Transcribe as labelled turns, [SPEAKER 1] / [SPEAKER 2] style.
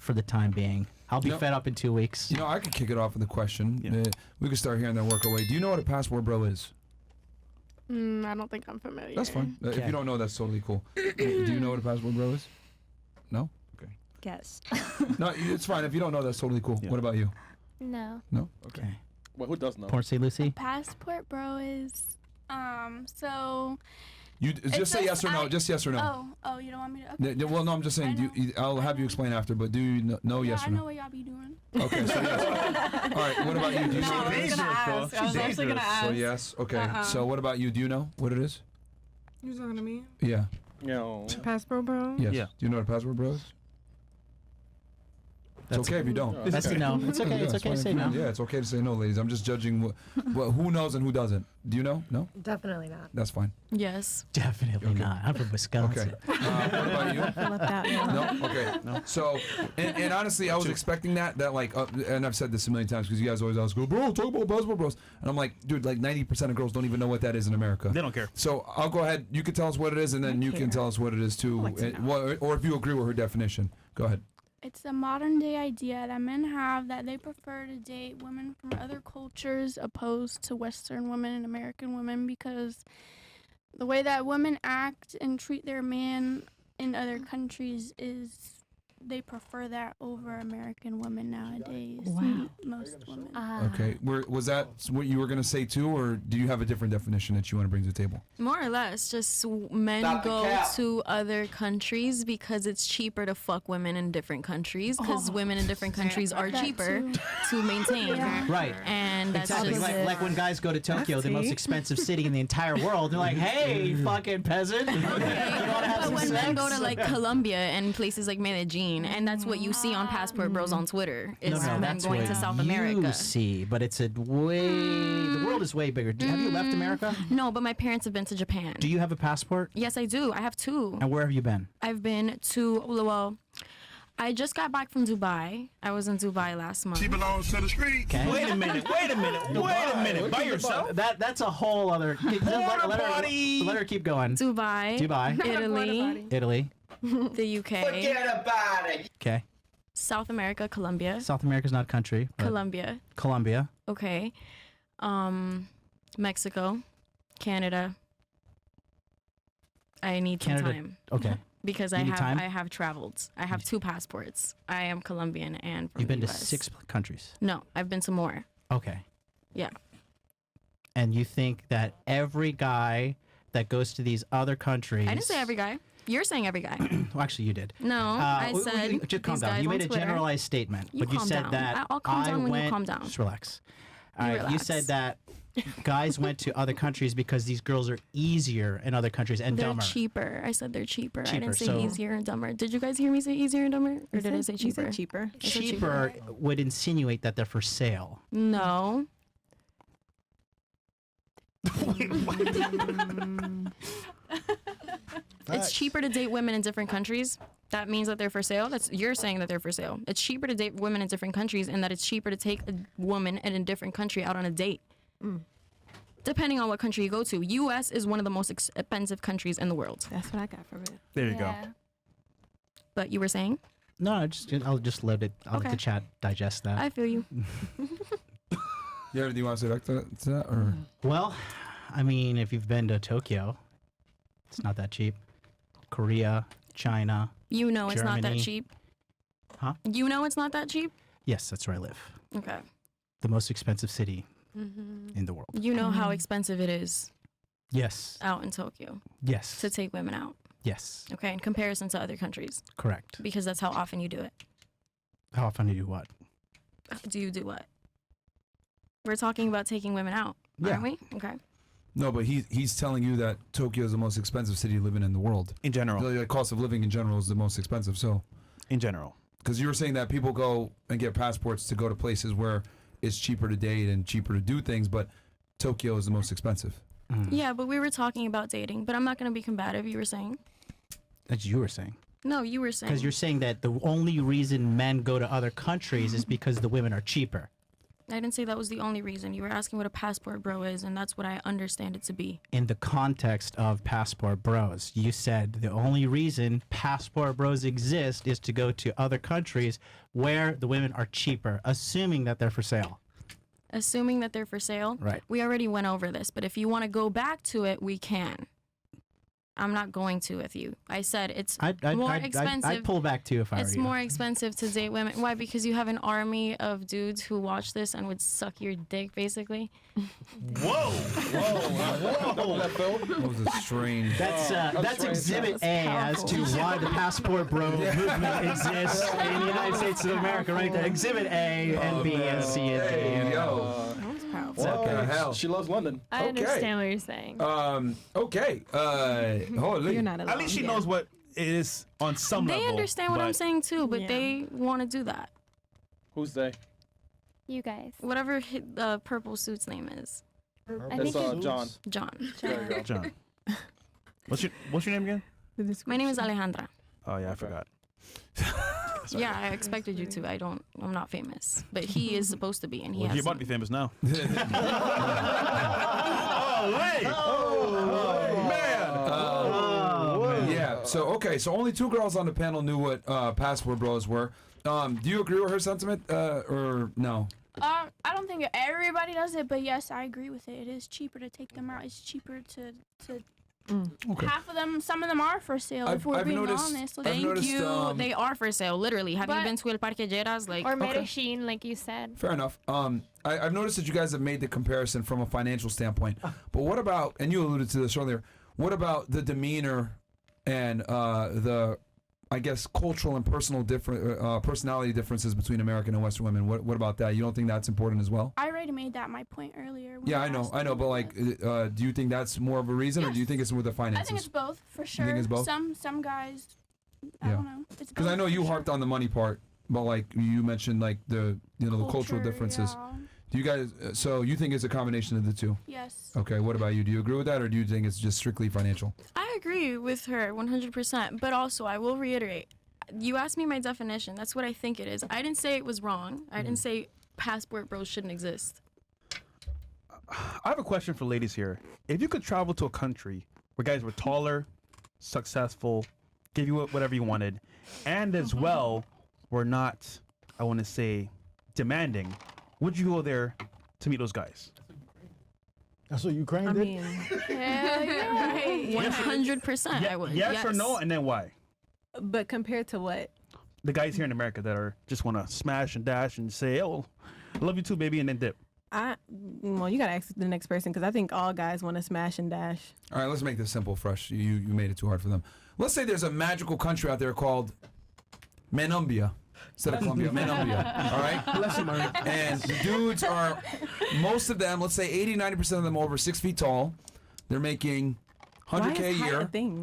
[SPEAKER 1] for the time being. I'll be fed up in 2 weeks.
[SPEAKER 2] You know, I could kick it off with a question.
[SPEAKER 3] Yeah.
[SPEAKER 2] We could start here and then work away. Do you know what a passport bro is?
[SPEAKER 4] I don't think I'm familiar.
[SPEAKER 2] That's fine. If you don't know, that's totally cool. Do you know what a passport bro is? No? Okay.
[SPEAKER 5] Guess.
[SPEAKER 2] No, it's fine. If you don't know, that's totally cool.
[SPEAKER 3] Yeah.
[SPEAKER 2] What about you?
[SPEAKER 6] No.
[SPEAKER 2] No? Okay.
[SPEAKER 1] Okay.
[SPEAKER 3] Well, who does know?
[SPEAKER 1] Porn say Lucy?
[SPEAKER 4] Passport bro is so.
[SPEAKER 2] You just say yes or no. Just yes or no.
[SPEAKER 4] Oh, you don't want me to? Okay.
[SPEAKER 2] Well, no, I'm just saying. I'll have you explain after. But do you know
[SPEAKER 4] Yeah,
[SPEAKER 2] yes
[SPEAKER 4] I
[SPEAKER 2] or
[SPEAKER 4] know
[SPEAKER 2] no?
[SPEAKER 4] what y'all be doing.
[SPEAKER 2] Okay. So yes. All right. What about you? Do you know what it is?
[SPEAKER 7] I was actually gonna ask.
[SPEAKER 2] So yes. Okay. So what about you? Do you know what it is?
[SPEAKER 7] You talking to me?
[SPEAKER 2] Yeah.
[SPEAKER 3] No.
[SPEAKER 7] Passport bro?
[SPEAKER 2] Yes.
[SPEAKER 3] Yeah.
[SPEAKER 2] Do you know what a passport bro is? It's okay if you don't.
[SPEAKER 1] That's a no. It's okay. It's okay to say no.
[SPEAKER 2] Yeah, it's okay to say no, ladies. I'm just judging who knows and who doesn't. Do you know? No?
[SPEAKER 5] Definitely not.
[SPEAKER 2] That's fine.
[SPEAKER 6] Yes.
[SPEAKER 1] Definitely not. I'm from Wisconsin.
[SPEAKER 2] Okay. What about you?
[SPEAKER 5] Let that
[SPEAKER 2] No? Okay.
[SPEAKER 3] No.
[SPEAKER 2] So, and honestly, I was expecting that like, and I've said this a million times because you guys always ask, bro, talk about passport bros. And I'm like, dude, like 90% of girls don't even know what that is in America.
[SPEAKER 3] They don't care.
[SPEAKER 2] So I'll go ahead. You can tell us what it is, and then you can tell us what it is too. Or if you agree with her definition. Go ahead.
[SPEAKER 4] It's a modern day idea that men have that they prefer to date women from other cultures opposed to Western women and American women because the way that women act and treat their man in other countries is they prefer that over American women nowadays.
[SPEAKER 5] Wow.
[SPEAKER 4] Most women.
[SPEAKER 2] Okay. Was that what you were going to say too, or do you have a different definition that you want to bring to the table?
[SPEAKER 6] More or less, just men go to other countries because it's cheaper to fuck women in different countries because women in different countries are
[SPEAKER 4] That
[SPEAKER 6] cheaper
[SPEAKER 4] too.
[SPEAKER 6] to maintain.
[SPEAKER 1] Right.
[SPEAKER 6] And that's
[SPEAKER 1] Exactly.
[SPEAKER 6] just
[SPEAKER 1] Like when guys go to Tokyo, the most expensive city in the entire world, they're like, hey, fucking peasant.
[SPEAKER 6] But when men go to like Colombia and places like Medellin, and that's what you see on Passport Bros on Twitter, is men
[SPEAKER 1] that's
[SPEAKER 6] going
[SPEAKER 1] what
[SPEAKER 6] to South
[SPEAKER 1] you
[SPEAKER 6] America.
[SPEAKER 1] see, but it's a the world is way bigger. Have you left America?
[SPEAKER 6] No, but my parents have been to Japan.
[SPEAKER 1] Do you have a passport?
[SPEAKER 6] Yes, I do. I have two.
[SPEAKER 1] And where have you been?
[SPEAKER 6] I've been to, well, I just got back from Dubai. I was in Dubai last month.
[SPEAKER 8] belongs to the street.
[SPEAKER 1] Okay.
[SPEAKER 3] Wait a minute. By yourself?
[SPEAKER 1] That's a whole other. Let her keep going.
[SPEAKER 6] Dubai,
[SPEAKER 1] Italy.
[SPEAKER 6] the UK,
[SPEAKER 1] Okay.
[SPEAKER 6] South America, Colombia,
[SPEAKER 1] South America's not a country. but
[SPEAKER 6] Colombia,
[SPEAKER 1] Colombia.
[SPEAKER 6] okay, Mexico, Canada. I need some
[SPEAKER 1] Canada.
[SPEAKER 6] time
[SPEAKER 1] Okay.
[SPEAKER 6] because
[SPEAKER 1] You need time?
[SPEAKER 6] I have traveled. I have two passports. I am Colombian and from
[SPEAKER 1] You've been
[SPEAKER 6] the
[SPEAKER 1] to
[SPEAKER 6] US.
[SPEAKER 1] 6 countries.
[SPEAKER 6] No, I've been to more.
[SPEAKER 1] Okay.
[SPEAKER 6] Yeah.
[SPEAKER 1] And you think that every guy that goes to these other countries?
[SPEAKER 6] I didn't say every guy. You're saying every guy.
[SPEAKER 1] Well, actually, you did.
[SPEAKER 6] No, I said
[SPEAKER 1] just calm
[SPEAKER 6] these
[SPEAKER 1] down.
[SPEAKER 6] guys
[SPEAKER 1] You
[SPEAKER 6] on
[SPEAKER 1] made a
[SPEAKER 6] Twitter.
[SPEAKER 1] generalized statement,
[SPEAKER 6] You
[SPEAKER 1] but you
[SPEAKER 6] calm
[SPEAKER 1] said
[SPEAKER 6] down.
[SPEAKER 1] that
[SPEAKER 6] I'll calm down when you
[SPEAKER 1] went,
[SPEAKER 6] calm down.
[SPEAKER 1] Just relax.
[SPEAKER 6] You
[SPEAKER 1] You
[SPEAKER 6] relax.
[SPEAKER 1] said that guys went to other countries because these girls are easier in other countries and
[SPEAKER 6] They're
[SPEAKER 1] dumber.
[SPEAKER 6] cheaper. I said they're cheaper. I
[SPEAKER 1] Cheaper,
[SPEAKER 6] didn't say
[SPEAKER 1] so-
[SPEAKER 6] easier and dumber. Did you guys hear me say easier and dumber? Or did I say
[SPEAKER 5] You
[SPEAKER 6] cheaper?
[SPEAKER 5] said cheaper.
[SPEAKER 6] I said
[SPEAKER 1] Cheaper would insinuate that they're for sale.
[SPEAKER 6] No. It's cheaper to date women in different countries. That means that they're for sale. You're saying that they're for sale. It's cheaper to date women in different countries, and that it's cheaper to take a woman in a different country out on a date. Depending on what country you go to. U.S. is one of the most expensive countries in the world.
[SPEAKER 5] That's what I got from it.
[SPEAKER 3] There you go.
[SPEAKER 6] But you were saying?
[SPEAKER 1] No, I'll just let it. I'll let
[SPEAKER 6] Okay.
[SPEAKER 1] the chat digest that.
[SPEAKER 6] I feel you.
[SPEAKER 2] Yeah, do you want to say back to that or?
[SPEAKER 1] Well, I mean, if you've been to Tokyo, it's not that cheap. Korea, China.
[SPEAKER 6] You know it's not that
[SPEAKER 1] Germany.
[SPEAKER 6] cheap.
[SPEAKER 1] Huh?
[SPEAKER 6] You know it's not that cheap?
[SPEAKER 1] Yes, that's where I live.
[SPEAKER 6] Okay.
[SPEAKER 1] The most expensive city in the world.
[SPEAKER 6] You know how expensive it is
[SPEAKER 1] Yes.
[SPEAKER 6] out in Tokyo
[SPEAKER 1] Yes.
[SPEAKER 6] to take women out.
[SPEAKER 1] Yes.
[SPEAKER 6] Okay, in comparison to other countries,
[SPEAKER 1] Correct.
[SPEAKER 6] because that's how often you do it.
[SPEAKER 1] How often do you do what?
[SPEAKER 6] Do you do what? We're talking about taking women out,
[SPEAKER 1] Yeah.
[SPEAKER 6] aren't we? Okay.
[SPEAKER 2] No, but he's telling you that Tokyo is the most expensive city living in the world.
[SPEAKER 3] In general.
[SPEAKER 2] The cost of living in general is the most expensive. So,
[SPEAKER 3] In general.
[SPEAKER 2] because you were saying that people go and get passports to go to places where it's cheaper to date and cheaper to do things, but Tokyo is the most expensive.
[SPEAKER 6] Yeah, but we were talking about dating, but I'm not going to be combative, you were saying.
[SPEAKER 1] That's you were saying.
[SPEAKER 6] No, you were saying.
[SPEAKER 1] Because you're saying that the only reason men go to other countries is because the women are cheaper.
[SPEAKER 6] I didn't say that was the only reason. You were asking what a passport bro is, and that's what I understand it to be.
[SPEAKER 1] In the context of passport bros, you said the only reason passport bros exist is to go to other countries where the women are cheaper, assuming that they're for sale.
[SPEAKER 6] Assuming that they're for sale.
[SPEAKER 1] Right.
[SPEAKER 6] We already went over this, but if you want to go back to it, we can. I'm not going to with you. I said it's more expensive.
[SPEAKER 1] I'd pull back too if I were
[SPEAKER 6] It's
[SPEAKER 1] you.
[SPEAKER 6] more expensive to date women. Why? Because you have an army of dudes who watch this and would suck your dick, basically.
[SPEAKER 3] Whoa!
[SPEAKER 2] That was a strange.
[SPEAKER 1] That's Exhibit A as to why the passport bro movement exists in the United States of America, right there. Exhibit A and B and C and D.
[SPEAKER 2] Hey, yo. What the hell?
[SPEAKER 3] She loves London.
[SPEAKER 7] I understand what you're saying.
[SPEAKER 2] Okay. Holy.
[SPEAKER 7] You're not alone.
[SPEAKER 3] At least she knows what it is on some level.
[SPEAKER 6] They understand what I'm
[SPEAKER 3] but
[SPEAKER 6] saying too, but
[SPEAKER 7] Yeah.
[SPEAKER 6] they want to do that.
[SPEAKER 3] Who's they?
[SPEAKER 5] You guys.
[SPEAKER 6] Whatever the purple suit's name is,
[SPEAKER 5] I
[SPEAKER 3] That's
[SPEAKER 5] think
[SPEAKER 3] John.
[SPEAKER 6] John.
[SPEAKER 3] There you go.
[SPEAKER 1] John.
[SPEAKER 3] What's your name again?
[SPEAKER 6] My name is Alejandra.
[SPEAKER 3] Oh yeah, I forgot.
[SPEAKER 6] Yeah, I expected you to. I'm not famous, but he is supposed to be, and he
[SPEAKER 3] Well,
[SPEAKER 6] has.
[SPEAKER 3] you're about to be famous now.
[SPEAKER 2] Yeah. So okay. So only 2 girls on the panel knew what passport bros were. Do you agree with her sentiment, or no?
[SPEAKER 4] I don't think everybody does it, but yes, I agree with it. It is cheaper to take them out. It's cheaper to
[SPEAKER 2] Okay.
[SPEAKER 4] half of them. Some of them are for sale. If we're
[SPEAKER 2] I've
[SPEAKER 4] being
[SPEAKER 2] noticed-
[SPEAKER 4] honest.
[SPEAKER 2] I've
[SPEAKER 6] Thank
[SPEAKER 2] noticed,
[SPEAKER 6] you. They are for sale, literally. Have you
[SPEAKER 4] But-
[SPEAKER 6] been to El Parque Lleras? Like,
[SPEAKER 5] Or Medellin, like you said.
[SPEAKER 2] Fair enough. I've noticed that you guys have made the comparison from a financial standpoint. But what about, and you alluded to this earlier, what about the demeanor and the, I guess, cultural and personality differences between American and Western women? What about that? You don't think that's important as well?
[SPEAKER 4] I already made that my point earlier. when
[SPEAKER 2] Yeah,
[SPEAKER 4] you
[SPEAKER 2] I know,
[SPEAKER 4] asked
[SPEAKER 2] but
[SPEAKER 4] me.
[SPEAKER 2] like, do you think that's more of a reason, or do you think it's with the
[SPEAKER 4] I
[SPEAKER 2] finances?
[SPEAKER 4] think it's both for sure.
[SPEAKER 2] think it's both?
[SPEAKER 4] Some guys. I
[SPEAKER 2] Yeah.
[SPEAKER 4] don't know. It's
[SPEAKER 2] Because I
[SPEAKER 4] both
[SPEAKER 2] know
[SPEAKER 4] for
[SPEAKER 2] you
[SPEAKER 4] sure.
[SPEAKER 2] harped on the money part, but like you mentioned, like the the cultural differences.
[SPEAKER 4] Yeah.
[SPEAKER 2] Do you guys? So you think it's a combination of the two?
[SPEAKER 4] Yes.
[SPEAKER 2] Okay. What about you? Do you agree with that, or do you think it's just strictly financial?
[SPEAKER 6] I agree with her 100%. But also, I will reiterate. You asked me my definition. That's what I think it is. I didn't say it was wrong. I didn't say passport bros shouldn't exist.
[SPEAKER 3] I have a question for ladies here. If you could travel to a country where guys were taller, successful, give you whatever you wanted, and as well were not, I want to say, demanding, would you go there to meet those guys?
[SPEAKER 8] That's what Ukraine
[SPEAKER 7] I
[SPEAKER 8] did.
[SPEAKER 7] mean,
[SPEAKER 4] Hell yeah.
[SPEAKER 6] 100% I would.
[SPEAKER 3] Yes or no, and then why?
[SPEAKER 7] but compared to what?
[SPEAKER 3] The guys here in America that are just want to smash and dash and say, "Oh, I love you too, baby," and then dip.
[SPEAKER 7] Well, you gotta ask the next person because I think all guys want to smash and dash.
[SPEAKER 2] All right. Let's make this simple, Fresh. You made it too hard for them. Let's say there's a magical country out there called Manumbia. Instead of Colombia, Manumbia. All right? And the dudes are, most of them, let's say 80-90% of them over 6 feet tall. They're making
[SPEAKER 7] Why
[SPEAKER 2] 100K a
[SPEAKER 7] is height
[SPEAKER 2] year.
[SPEAKER 7] a thing?